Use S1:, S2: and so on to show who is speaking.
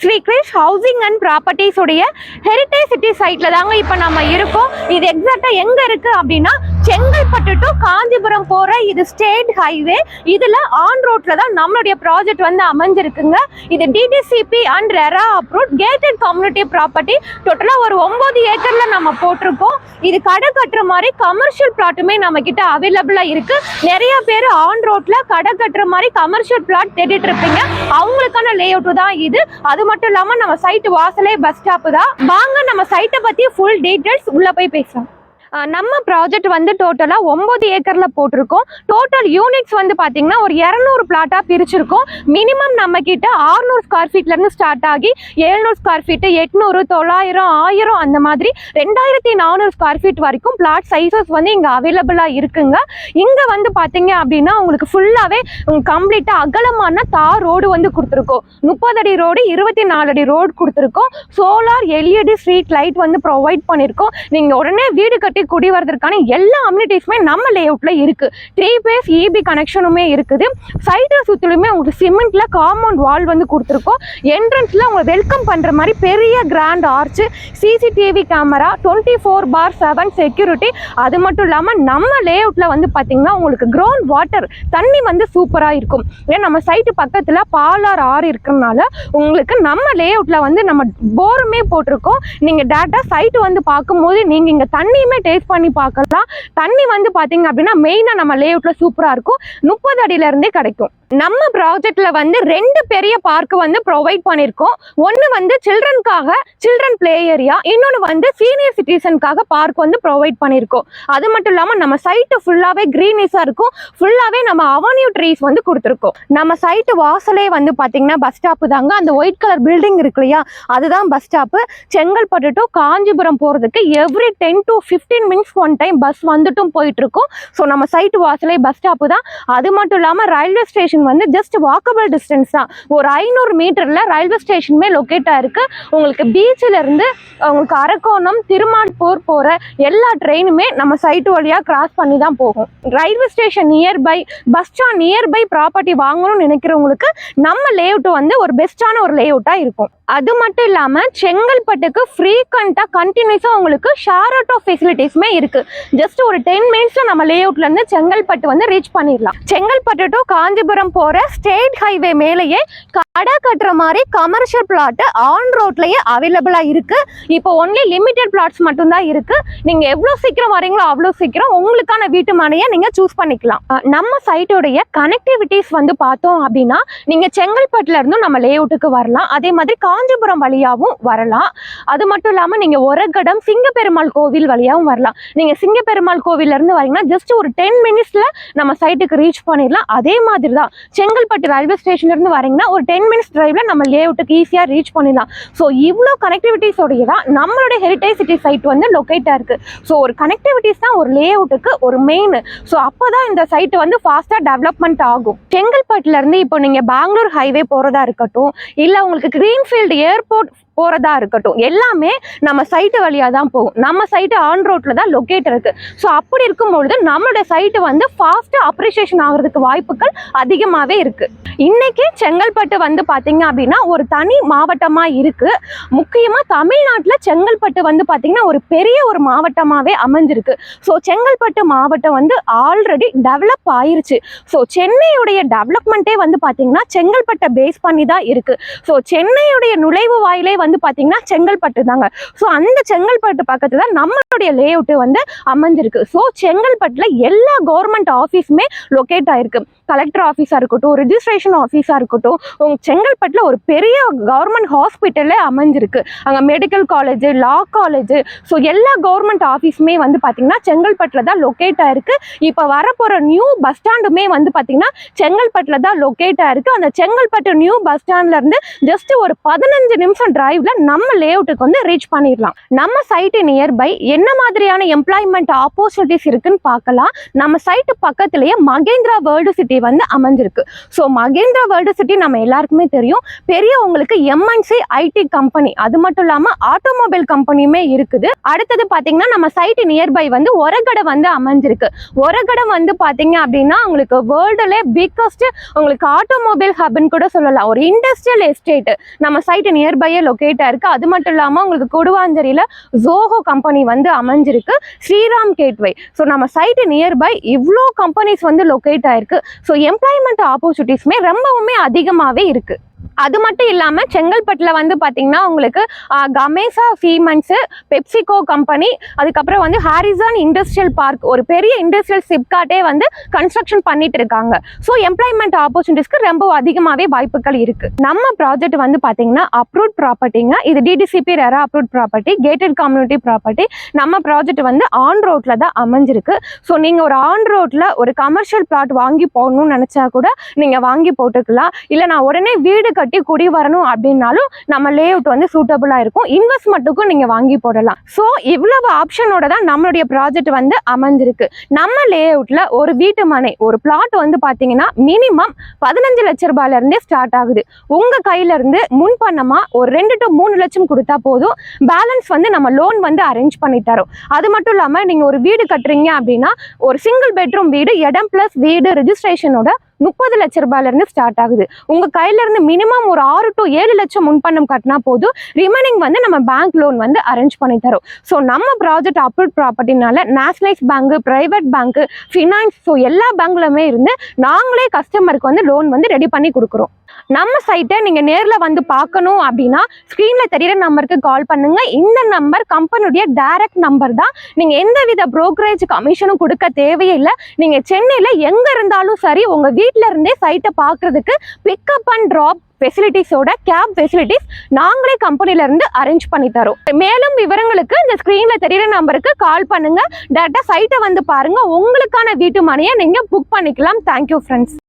S1: Sri Krish housing and properties உடைய heritage city சைட்ல தாங்க இப்போ நம்ம இருக்கோம். இது எக்ஸாக்டா எங்க இருக்கு அப்படின்னா செங்கல்பட்டு டு காஞ்சிபுரம் போற இது ஸ்டேட் ஹைவே. இதுல ஆன் ரோட்ல தான் நம்மளுடைய ப்ராஜெக்ட் வந்து அமைஞ்சிருக்குங்க. இது DTCP and RERA approved gated community property. டோட்டலா ஒரு 9 ஏக்கர்ல நம்ம போட்டிருக்கோம். இது கடை கட்டுற மாதிரி கமர்ஷியல் பிளாட்டுமே நம்ம கிட்ட அவைலபிளா இருக்கு. நிறைய பேர் ஆன் ரோட்ல கடை கட்டுற மாதிரி கமர்ஷியல் பிளாட் தேடிட்டு இருப்பீங்க. அவங்களுக்கான லே அவுட் தான் இது. அது மட்டும் இல்லாம நம்ம சைட் வாசலே பஸ் ஸ்டாப் தான். வாங்க நம்ம சைட்டை பத்தி ஃபுல் டீடைல்ஸ் உள்ள போய் பேசலாம். நம்ம ப்ராஜெக்ட் வந்து டோட்டலா 9 ஏக்கர்ல போட்டிருக்கோம். டோட்டல் யூனிட்ஸ் வந்து பாத்தீங்கன்னா ஒரு 200 பிளாட்டா பிரிச்சிருக்கோம். மினிமம் நம்ம கிட்ட 600 ஸ்கொயர் ஃபீட்ல இருந்து ஸ்டார்ட் ஆகி 700 ஸ்கொயர் ஃபீட், 800, 900, 1000 அந்த மாதிரி 2400 ஸ்கொயர் ஃபீட் வரைக்கும் பிளாட் சைசஸ் வந்து இங்க அவைலபிளா இருக்குங்க. இங்க வந்து பாத்தீங்க அப்படின்னா உங்களுக்கு ஃபுல்லாவே கம்ப்ளீட்டா அகலமான தார் ரோடு வந்து கொடுத்துருக்கோம். 30 அடி ரோடு, 24 அடி ரோடு கொடுத்துருக்கோம். சோலார் எல்இடி ஸ்ட்ரீட் லைட் வந்து ப்ரொவைட் பண்ணிருக்கோம். நீங்க உடனே வீடு கட்டி குடி வரதுக்கான எல்லா அம்யூனிட்டிஸுமே நம்ம லே அவுட்ல இருக்கு. 3 பேஸ் இபி கனெக்ஷனுமே இருக்குது. சைட்டை சுத்திலுமே உங்களுக்கு சிமெண்ட்ல காம்பவுண்ட் வால் வந்து கொடுத்துருக்கோம். என்ட்ரன்ஸ்ல உங்களை வெல்கம் பண்ற மாதிரி பெரிய grand arch, CCTV camera, 24/7 security. அது மட்டும் இல்லாம நம்ம லே அவுட்ல வந்து பாத்தீங்கன்னா உங்களுக்கு கிரவுண்ட் வாட்டர் தண்ணி வந்து சூப்பரா இருக்கும். ஏன்னா நம்ம சைட்டு பக்கத்துல பாலார் ஆறு இருக்கிறதுனால உங்களுக்கு நம்ம லே அவுட்ல வந்து நம்ம போருமே போட்டிருக்கோம். நீங்க டேரக்டா சைட்டு வந்து பார்க்கும்போது நீங்க இங்க தண்ணியுமே டேஸ்ட் பண்ணி பார்க்கலாம். தண்ணி வந்து பாத்தீங்க அப்படின்னா மெயினா நம்ம லே அவுட்ல சூப்பரா இருக்கும். 30 அடியில இருந்தே கிடைக்கும். நம்ம ப்ராஜெக்ட்ல வந்து 2 பெரிய பார்க் வந்து ப்ரொவைட் பண்ணிருக்கோம். ஒன்னு வந்து சில்ட்ரனுக்காக சில்ட்ரன் பிளே ஏரியா, இன்னொன்னு வந்து சீனியர் சிட்டிசனுக்காக பார்க் வந்து ப்ரொவைட் பண்ணிருக்கோம். அது மட்டும் இல்லாம நம்ம சைட்டு ஃபுல்லாவே கிரீனிஷா இருக்கும். ஃபுல்லாவே நம்ம அவென்யூ ட்ரீஸ் வந்து கொடுத்துருக்கோம். நம்ம சைட்டு வாசலே வந்து பாத்தீங்கன்னா பஸ் ஸ்டாப் தாங்க. அந்த ஒயிட் கலர் பில்டிங் இருக்கு இல்லையா, அதுதான் bus stop. Chengalpattu to Kanchipuram போறதுக்கு every 10 to 15 minutes one time bus வந்துட்டும் போயிட்டு இருக்கும். ஸோ நம்ம சைட்டு வாசலே பஸ் ஸ்டாப் தான். அது மட்டும் இல்லாம ரயில்வே ஸ்டேஷன் வந்து ஜஸ்ட் வாக்கபிள் டிஸ்டன்ஸ் தான். ஒரு 500 மீட்டர்ல ரயில்வே ஸ்டேஷனுமே லொக்கேட் ஆயிருக்கு. உங்களுக்கு பீச்ல இருந்து உங்களுக்கு அரக்கோணம், திருமால்பூர் போற எல்லா ட்ரெயினுமே நம்ம சைட்டு வழியா கிராஸ் பண்ணி தான் போகும். Railway station nearby, bus stand nearby property வாங்கணும்னு நினைக்கிறவங்களுக்கு நம்ம லே அவுட் வந்து ஒரு பெஸ்டான ஒரு லே அவுட்டா இருக்கும். அது மட்டும் இல்லாம செங்கல்பட்டுக்கு ஃப்ரீக்வெண்டா கண்டினியூஸா உங்களுக்கு ஷேர் ஆட்டோ ஃபெசிலிட்டிஸ்மே இருக்கு. ஜஸ்ட் ஒரு 10 மினிட்ஸ்ல நம்ம லே அவுட்ல இருந்து செங்கல்பட்டு வந்து ரீச் பண்ணிடலாம். செங்கல்பட்டு டு காஞ்சிபுரம் போற ஸ்டேட் ஹைவே மேலேயே கடை கட்டுற மாதிரி கமர்ஷியல் பிளாட் ஆன் ரோட்லயே அவைலபிளா இருக்கு. இப்போ ஒன்லி லிமிடெட் பிளாட்ஸ் மட்டும் தான் இருக்கு. நீங்க எவ்வளவு சீக்கிரம் வரீங்களோ அவ்வளவு சீக்கிரம் உங்களுக்கான வீட்டு மனையை நீங்க சூஸ் பண்ணிக்கலாம். நம்ம சைட்டோடைய கனெக்டிவிட்டிஸ் வந்து பார்த்தோம் அப்படின்னா நீங்க செங்கல்பட்டுல இருந்தும் நம்ம லே அவுட்டுக்கு வரலாம். அதே மாதிரி காஞ்சிபுரம் வழியாவும் வரலாம். அது மட்டும் இல்லாம நீங்க ஒரகடம் சிங்கப்பெருமாள் கோவில் வழியாவும் வரலாம். நீங்க சிங்கப்பெருமாள் கோவில்ல இருந்து வரீங்கன்னா ஜஸ்ட் ஒரு 10 மினிட்ஸ்ல நம்ம சைட்டுக்கு ரீச் பண்ணிடலாம். அதே மாதிரி தான் செங்கல்பட்டு ரயில்வே ஸ்டேஷன்ல இருந்து வரீங்கன்னா ஒரு 10 மினிட்ஸ் டிரைவ்ல நம்ம லே அவுட்டுக்கு ஈஸியா ரீச் பண்ணிடலாம். ஸோ இவ்வளோ கனெக்டிவிட்டிஸோடைய தான் நம்மளுடைய ஹெரிட்டேஜ் சிட்டி சைட் வந்து லொக்கேட்டா இருக்கு. ஸோ ஒரு கனெக்டிவிட்டிஸ் தான் ஒரு லே அவுட்டுக்கு ஒரு மெயின். ஸோ அப்போதான் இந்த சைட் வந்து ஃபாஸ்டா டெவலப்மெண்ட் ஆகும். செங்கல்பட்டுல இருந்து இப்போ நீங்க பெங்களூர் ஹைவே போறதா இருக்கட்டும், இல்ல உங்களுக்கு கிரீன்ஃபீல்டு ஏர்போர்ட் போறதா இருக்கட்டும், எல்லாமே நம்ம சைட்டு வழியா தான் போகும். நம்ம சைட்டு ஆன் ரோட்ல தான் லொக்கேட் இருக்கு. ஸோ அப்படி இருக்கும்பொழுது நம்மளோட சைட்டு வந்து ஃபாஸ்டா அப்ரிசியேஷன் ஆகிறதுக்கு வாய்ப்புகள் அதிகமாகவே இருக்கு. இன்னைக்கு செங்கல்பட்டு வந்து பாத்தீங்க அப்படின்னா ஒரு தனி மாவட்டமா இருக்கு. முக்கியமா தமிழ்நாட்டுல செங்கல்பட்டு வந்து பாத்தீங்கன்னா ஒரு பெரிய ஒரு மாவட்டமாவே அமைஞ்சிருக்கு. ஸோ செங்கல்பட்டு மாவட்டம் வந்து ஆல்ரெடி டெவலப் ஆயிருச்சு. ஸோ சென்னையுடைய டெவலப்மெண்ட்டே வந்து பாத்தீங்கன்னா செங்கல்பட்டை பேஸ் பண்ணி தான் இருக்கு. ஸோ சென்னையுடைய நுழைவு வாயிலே வந்து பாத்தீங்கன்னா செங்கல்பட்டு தாங்க. ஸோ அந்த செங்கல்பட்டு பக்கத்துல நம்மளுடைய லே அவுட் வந்து அமைஞ்சிருக்கு. ஸோ செங்கல்பட்டுல எல்லா கவர்மெண்ட் ஆஃபீஸுமே லொக்கேட் ஆயிருக்கு. கலெக்டர் ஆஃபீஸா இருக்கட்டும், ரெஜிஸ்ட்ரேஷன் ஆஃபீஸா இருக்கட்டும், செங்கல்பட்டுல ஒரு பெரிய கவர்மெண்ட் ஹாஸ்பிட்டலே அமைஞ்சிருக்கு. அங்கே மெடிக்கல் காலேஜ், லா காலேஜ், ஸோ எல்லா கவர்மெண்ட் ஆஃபீஸுமே வந்து பார்த்தீங்கன்னா செங்கல்பட்டுல தான் லொக்கேட் ஆயிருக்கு. இப்போ வரப்போற நியூ பஸ் ஸ்டாண்டுமே வந்து பார்த்தீங்கன்னா செங்கல்பட்டுல தான் லொக்கேட் ஆயிருக்கு. அந்த செங்கல்பட்டு நியூ பஸ் ஸ்டாண்ட்ல இருந்து ஜஸ்ட் ஒரு 15 நிமிஷம் டிரைவ் 5ல நம்ம லேஅவுட்டுக்கு வந்து ரீச் பண்ணிடலாம். நம்ம சைட்டு நியர்பை என்ன மாதிரியான எம்ப்ளாய்மெண்ட் ஆப்பர்ச்சுனிட்டிஸ் இருக்குன்னு பார்க்கலாம். நம்ம சைட்டு பக்கத்திலேயே மகேந்திரா வேர்ல்டு சிட்டி வந்து அமைஞ்சிருக்கு. ஸோ மகேந்திரா வேர்ல்டு சிட்டி நம்ம எல்லாருக்குமே தெரியும், பெரிய உங்களுக்கு எம்என்சி ஐடி கம்பெனி, அது மட்டும் இல்லாமல் ஆட்டோமொபைல் கம்பெனியுமே இருக்குது. அடுத்தது பார்த்தீங்கன்னா நம்ம சைட்டு நியர்பை வந்து ஒரகடை வந்து அமைஞ்சிருக்கு. ஒரகடை வந்து பார்த்தீங்க அப்படின்னா உங்களுக்கு வேர்ல்டுலே பிக்கஸ்ட் உங்களுக்கு ஆட்டோமொபைல் ஹப்னு கூட சொல்லலாம். ஒரு இண்டஸ்ட்ரியல் எஸ்டேட் நம்ம சைட்டு நியர்பையே லொக்கேட்டா இருக்கு. அது மட்டும் இல்லாமல் உங்களுக்கு கொடுவாஞ்சேரியில ஜோஹோ கம்பெனி வந்து அமைஞ்சிருக்கு, ஸ்ரீராம் கேட்வே. ஸோ நம்ம சைட்டு நியர்பை இவ்வளோ கம்பெனிஸ் வந்து லொக்கேட் ஆயிருக்கு. ஸோ எம்ப்ளாய்மெண்ட் ஆப்பர்ச்சுனிட்டிஸ்மே ரொம்பவுமே அதிகமாகவே இருக்கு. அது மட்டும் இல்லாமல் செங்கல்பட்டில் வந்து பார்த்தீங்கன்னா உங்களுக்கு கமேசா சீமெண்ட்ஸு, பெப்சிகோ கம்பெனி, அதுக்கப்புறம் வந்து ஹாரிசான் இண்டஸ்ட்ரியல் பார்க், ஒரு பெரிய இண்டஸ்ட்ரியல் சிப்காட்டே வந்து கன்ஸ்ட்ரக்ஷன் பண்ணிட்டு இருக்காங்க. ஸோ எம்ப்ளாய்மெண்ட் ஆப்பர்ச்சுனிட்டிஸ்க்கு ரொம்ப அதிகமாகவே வாய்ப்புகள் இருக்கு. நம்ம ப்ராஜெக்ட் வந்து பார்த்தீங்கன்னா அப்ரூவ்ட் ப்ராப்பர்ட்டிங்க. இது DTCP RERA approved property, gated community property. நம்ம ப்ராஜெக்ட் வந்து ஆன் ரோட்ல தான் அமைஞ்சிருக்கு. ஸோ நீங்கள் ஒரு ஆன் ரோட்ல ஒரு கமர்ஷியல் பிளாட் வாங்கி போகணும்னு நினச்சா கூட நீங்கள் வாங்கி போட்டுக்கலாம். இல்லை நான் உடனே வீடு கட்டி குடி வரணும் அப்படின்னாலும் நம்ம லேஅவுட் வந்து சூட்டபிளா இருக்கும். இன்வெஸ்ட்மெண்ட்டுக்கும் நீங்க வாங்கி போடலாம். ஸோ இவ்வளவு ஆப்ஷனோட தான் நம்மளுடைய ப்ராஜெக்ட் வந்து அமைஞ்சிருக்கு. நம்ம லேஅவுட்ல ஒரு வீட்டு மனை, ஒரு பிளாட் வந்து பாத்தீங்கன்னா மினிமம் 15 லட்சம் ரூபாயில இருந்தே ஸ்டார்ட் ஆகுது. உங்க கையில இருந்து முன்பணமா ஒரு 2 to 3 லட்சம் கொடுத்தா போதும், பேலன்ஸ் வந்து நம்ம லோன் வந்து அரேஞ்ச் பண்ணி தரோம். அது மட்டும் இல்லாம நீங்க ஒரு வீடு கட்டுறீங்க அப்படின்னா ஒரு சிங்கிள் பெட்ரூம் வீடு, இடம் பிளஸ் வீடு ரெஜிஸ்ட்ரேஷனோட 30 லட்சம் ரூபாயில இருந்து ஸ்டார்ட் ஆகுது. உங்க கையில இருந்து மினிமம் ஒரு 6 to 7 லட்சம் முன்பணம் கட்டினா போதும், ரிமைனிங் வந்து நம்ம பேங்க் லோன் வந்து அரேஞ்ச் பண்ணி தரோம். ஸோ நம்ம ப்ராஜெக்ட் அப்ரூவ்ட் ப்ராப்பர்ட்டினால nationalise bank, private bank, finance, so எல்லா பேங்க்லுமே இருந்து நாங்களே கஸ்டமருக்கு வந்து லோன் வந்து ரெடி பண்ணி கொடுக்குறோம். நம்ம சைட்டை நீங்க நேர்ல வந்து பார்க்கணும் அப்படின்னா ஸ்கிரீன்ல தெரியுற நம்பருக்கு கால் பண்ணுங்க. இந்த நம்பர் கம்பெனியுடைய டைரக்ட் நம்பர் தான். நீங்க எந்தவித புரோக்கரேஜ் கமிஷனும் கொடுக்க தேவையில்லை. நீங்க சென்னையில எங்க இருந்தாலும் சரி, உங்க வீட்ல இருந்தே சைட்டை பார்க்கறதுக்கு பிக்கப் அண்ட் ட்ராப் ஃபெசிலிட்டிஸோட கேப் ஃபெசிலிட்டிஸ் நாங்களே கம்பெனில இருந்து அரேஞ்ச் பண்ணி தரோம். மேலும் விவரங்களுக்கு இந்த ஸ்கிரீன்ல தெரியுற நம்பருக்கு கால் பண்ணுங்க. டேரக்டா சைட்டை வந்து பாருங்க, உங்களுக்கான வீட்டு மனையை நீங்க புக் பண்ணிக்கலாம். Thank you friends.